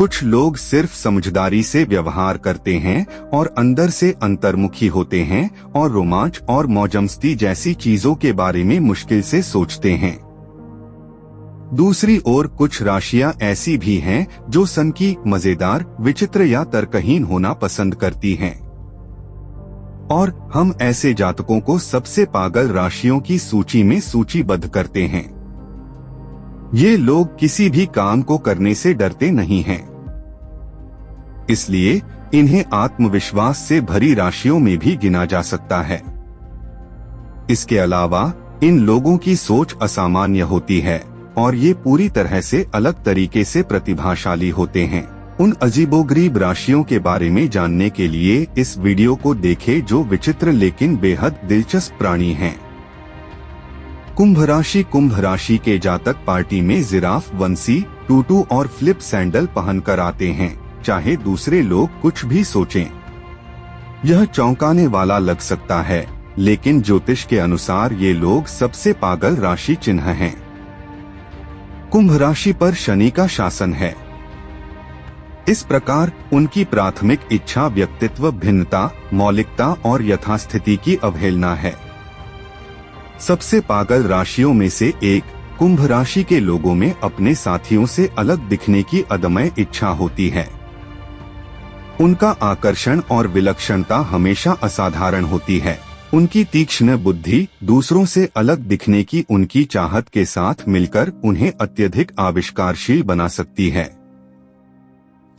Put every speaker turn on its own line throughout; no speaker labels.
कुछ लोग सिर्फ समझदारी से व्यवहार करते हैं और अंदर से अंतर्मुखी होते हैं और रोमांच और मौजमस्ती जैसी चीजों के बारे में मुश्किल से सोचते हैं। दूसरी ओर कुछ राशियां ऐसी भी हैं जो सनकी, मजेदार, विचित्र या तर्कहीन होना पसंद करती हैं। और हम ऐसे जातकों को सबसे पागल राशियों की सूची में सूचीबद्ध करते हैं। ये लोग किसी भी काम को करने से डरते नहीं हैं, इसलिए इन्हें आत्मविश्वास से भरी राशियों में भी गिना जा सकता है। इसके अलावा इन लोगों की सोच असामान्य होती है और ये पूरी तरह से अलग तरीके से प्रतिभाशाली होते हैं। उन अजीबोगरीब राशियों के बारे में जानने के लिए इस वीडियो को देखें जो विचित्र लेकिन बेहद दिलचस्प प्राणी हैं। कुंभ राशि के जातक पार्टी में जिराफ, वंशी, टूटू और फ्लिप सैंडल पहनकर आते हैं, चाहे दूसरे लोग कुछ भी सोचें। यह चौंकाने वाला लग सकता है, लेकिन ज्योतिष के अनुसार ये लोग सबसे पागल राशि चिन्ह हैं। कुंभ राशि पर शनि का शासन है। इस प्रकार उनकी प्राथमिक इच्छा व्यक्तित्व भिन्नता, मौलिकता और यथास्थिति की अवहेलना है। सबसे पागल राशियों में से एक कुंभ राशि के लोगों में अपने साथियों से अलग दिखने की अदम्य इच्छा होती है। उनका आकर्षण और विलक्षणता हमेशा असाधारण होती है। उनकी तीक्ष्ण बुद्धि दूसरों से अलग दिखने की उनकी चाहत के साथ मिलकर उन्हें अत्यधिक आविष्कारशील बना सकती है।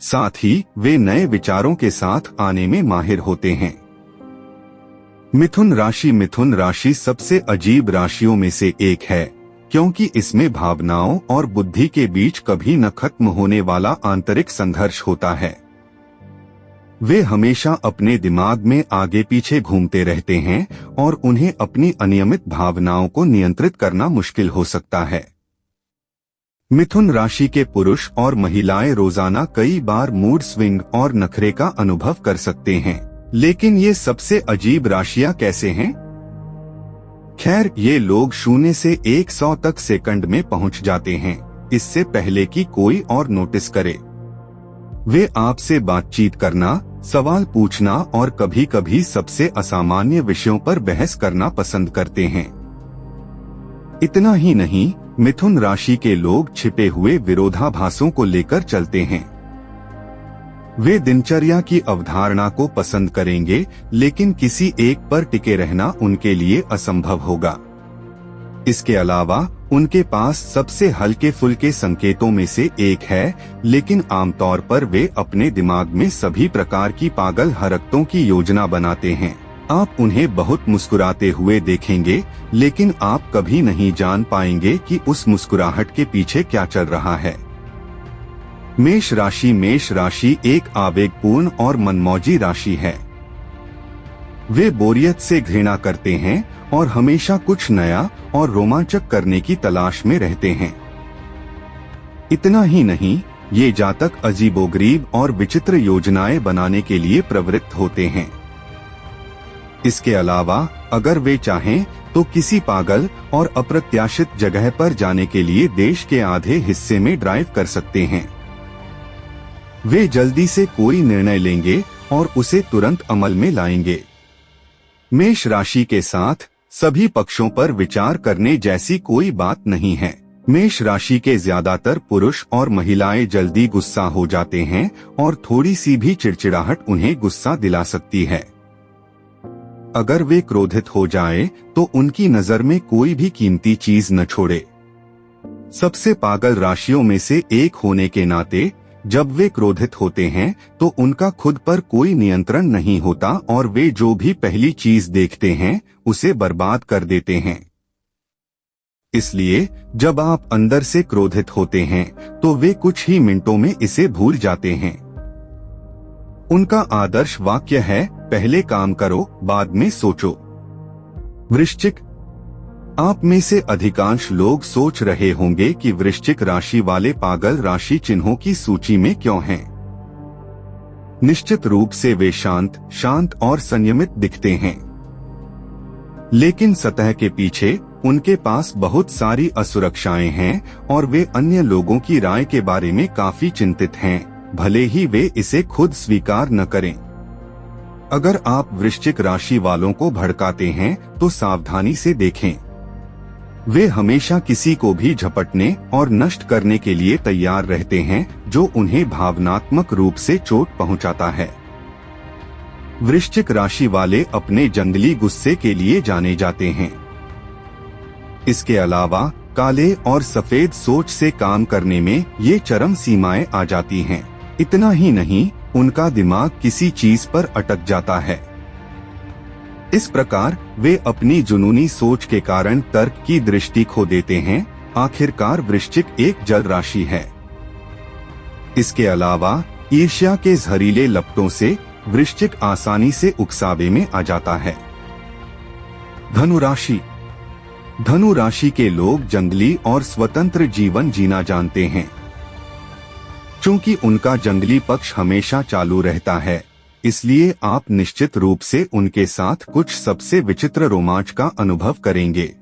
साथ ही वे नए विचारों के साथ आने में माहिर होते हैं। मिथुन राशि सबसे अजीब राशियों में से एक है, क्योंकि इसमें भावनाओं और बुद्धि के बीच कभी न खत्म होने वाला आंतरिक संघर्ष होता है। वे हमेशा अपने दिमाग में आगे पीछे घूमते रहते हैं और उन्हें अपनी अनियमित भावनाओं को नियंत्रित करना मुश्किल हो सकता है। मिथुन राशि के पुरुष और महिलाएं रोजाना कई बार मूड स्विंग और नखरे का अनुभव कर सकते हैं, लेकिन ये सबसे अजीब राशियां कैसे हैं? खैर, ये लोग 0 से 100 तक सेकंड में पहुंच जाते हैं, इससे पहले कि कोई और नोटिस करे। वे आपसे बातचीत करना, सवाल पूछना और कभी कभी सबसे असामान्य विषयों पर बहस करना पसंद करते हैं। इतना ही नहीं, मिथुन राशि के लोग छिपे हुए विरोधाभासों को लेकर चलते हैं। वे दिनचर्या की अवधारणा को पसंद करेंगे, लेकिन किसी एक पर टिके रहना उनके लिए असंभव होगा। इसके अलावा उनके पास सबसे हल्के फुल्के संकेतों में से एक है, लेकिन आमतौर पर वे अपने दिमाग में सभी प्रकार की पागल हरकतों की योजना बनाते हैं। आप उन्हें बहुत मुस्कुराते हुए देखेंगे, लेकिन आप कभी नहीं जान पाएंगे कि उस मुस्कुराहट के पीछे क्या चल रहा है। मेष राशि एक आवेगपूर्ण और मनमौजी राशि है। वे बोरियत से घृणा करते हैं और हमेशा कुछ नया और रोमांचक करने की तलाश में रहते हैं। इतना ही नहीं, ये जातक अजीबोगरीब और विचित्र योजनाएं बनाने के लिए प्रवृत्त होते हैं। इसके अलावा अगर वे चाहें तो किसी पागल और अप्रत्याशित जगह पर जाने के लिए देश के आधे हिस्से में ड्राइव कर सकते हैं। वे जल्दी से कोई निर्णय लेंगे और उसे तुरंत अमल में लाएंगे। मेष राशि के साथ सभी पक्षों पर विचार करने जैसी कोई बात नहीं है। मेष राशि के ज्यादातर पुरुष और महिलाएं जल्दी गुस्सा हो जाते हैं और थोड़ी सी भी चिड़चिड़ाहट उन्हें गुस्सा दिला सकती है। अगर वे क्रोधित हो जाएं, तो उनकी नजर में कोई भी कीमती चीज न छोड़े। सबसे पागल राशियों में से एक होने के नाते जब वे क्रोधित होते हैं तो उनका खुद पर कोई नियंत्रण नहीं होता और वे जो भी पहली चीज देखते हैं उसे बर्बाद कर देते हैं। इसलिए जब आप अंदर से क्रोधित होते हैं तो वे कुछ ही मिनटों में इसे भूल जाते हैं। उनका आदर्श वाक्य है, पहले काम करो, बाद में सोचो। वृश्चिक, आप में से अधिकांश लोग सोच रहे होंगे कि वृश्चिक राशि वाले पागल राशि चिन्हों की सूची में क्यों हैं। निश्चित रूप से वे शांत और संयमित दिखते हैं, लेकिन सतह के पीछे उनके पास बहुत सारी असुरक्षाएं हैं और वे अन्य लोगों की राय के बारे में काफी चिंतित हैं, भले ही वे इसे खुद स्वीकार न करें। अगर आप वृश्चिक राशि वालों को भड़काते हैं तो सावधानी से देखें। वे हमेशा किसी को भी झपटने और नष्ट करने के लिए तैयार रहते हैं जो उन्हें भावनात्मक रूप से चोट पहुंचाता है। वृश्चिक राशि वाले अपने जंगली गुस्से के लिए जाने जाते हैं। इसके अलावा काले और सफेद सोच से काम करने में ये चरम सीमाएं आ जाती हैं। इतना ही नहीं, उनका दिमाग किसी चीज पर अटक जाता है। इस प्रकार वे अपनी जुनूनी सोच के कारण तर्क की दृष्टि खो देते हैं। आखिरकार वृश्चिक एक जल राशि है। इसके अलावा ईर्ष्या के जहरीले लपटों से वृश्चिक आसानी से उकसावे में आ जाता है। धनु राशि। धनु राशि के लोग जंगली और स्वतंत्र जीवन जीना जानते हैं। चूंकि उनका जंगली पक्ष हमेशा चालू रहता है, इसलिए आप निश्चित रूप से उनके साथ कुछ सबसे विचित्र रोमांच का अनुभव करेंगे।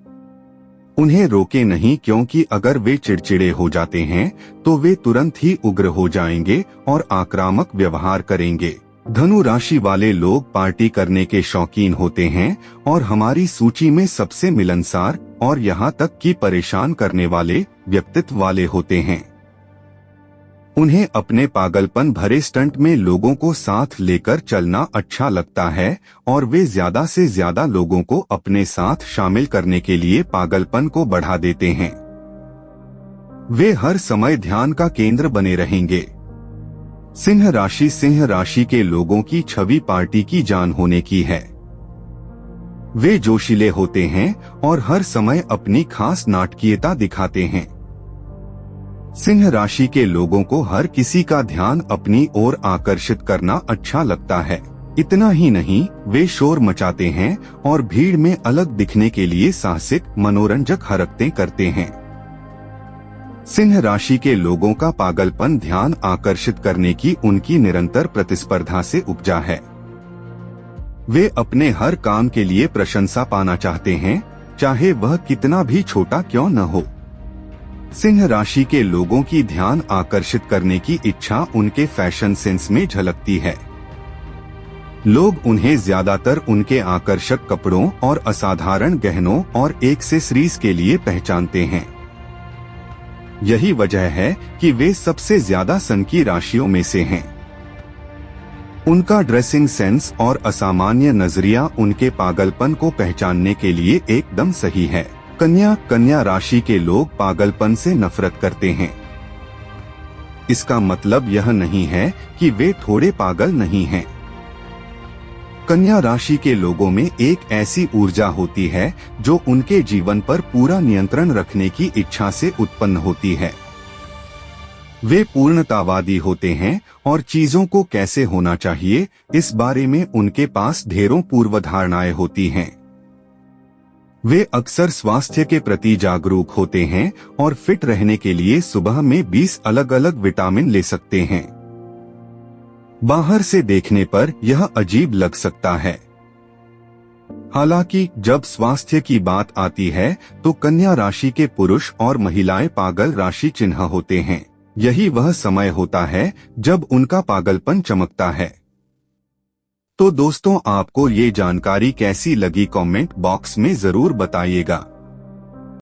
उन्हें रोके नहीं, क्योंकि अगर वे चिड़चिड़े हो जाते हैं तो वे तुरंत ही उग्र हो जाएंगे और आक्रामक व्यवहार करेंगे। धनु राशि वाले लोग पार्टी करने के शौकीन होते हैं और हमारी सूची में सबसे मिलनसार और यहाँ तक कि परेशान करने वाले व्यक्तित्व वाले होते हैं। उन्हें अपने पागलपन भरे स्टंट में लोगों को साथ लेकर चलना अच्छा लगता है और वे ज्यादा से ज्यादा लोगों को अपने साथ शामिल करने के लिए पागलपन को बढ़ा देते हैं। वे हर समय ध्यान का केंद्र बने रहेंगे। सिंह राशि के लोगों की छवि पार्टी की जान होने की है। वे जोशीले होते हैं और हर समय अपनी खास नाटकीयता दिखाते हैं। सिंह राशि के लोगों को हर किसी का ध्यान अपनी ओर आकर्षित करना अच्छा लगता है। इतना ही नहीं, वे शोर मचाते हैं और भीड़ में अलग दिखने के लिए साहसिक मनोरंजक हरकतें करते हैं। सिंह राशि के लोगों का पागलपन ध्यान आकर्षित करने की उनकी निरंतर प्रतिस्पर्धा से उपजा है। वे अपने हर काम के लिए प्रशंसा पाना चाहते हैं, चाहे वह कितना भी छोटा क्यों न हो। सिंह राशि के लोगों की ध्यान आकर्षित करने की इच्छा उनके फैशन सेंस में झलकती है। लोग उन्हें ज्यादातर उनके आकर्षक कपड़ों और असाधारण गहनों और एक्सेसरीज के लिए पहचानते हैं। यही वजह है कि वे सबसे ज्यादा सनकी राशियों में से हैं। उनका ड्रेसिंग सेंस और असामान्य नजरिया उनके पागलपन को पहचानने के लिए एकदम सही है। कन्या राशि के लोग पागलपन से नफरत करते हैं। इसका मतलब यह नहीं है कि वे थोड़े पागल नहीं हैं। कन्या राशि के लोगों में एक ऐसी ऊर्जा होती है जो उनके जीवन पर पूरा नियंत्रण रखने की इच्छा से उत्पन्न होती है। वे पूर्णतावादी होते हैं और चीजों को कैसे होना चाहिए इस बारे में उनके पास ढेरों पूर्वधारणाएं होती हैं। वे अक्सर स्वास्थ्य के प्रति जागरूक होते हैं और फिट रहने के लिए सुबह में 20 अलग अलग विटामिन ले सकते हैं। बाहर से देखने पर यह अजीब लग सकता है। हालांकि जब स्वास्थ्य की बात आती है तो कन्या राशि के पुरुष और महिलाएं पागल राशि चिन्ह होते हैं। यही वह समय होता है जब उनका पागलपन चमकता है। तो दोस्तों, आपको ये जानकारी कैसी लगी कमेंट बॉक्स में जरूर बताइएगा।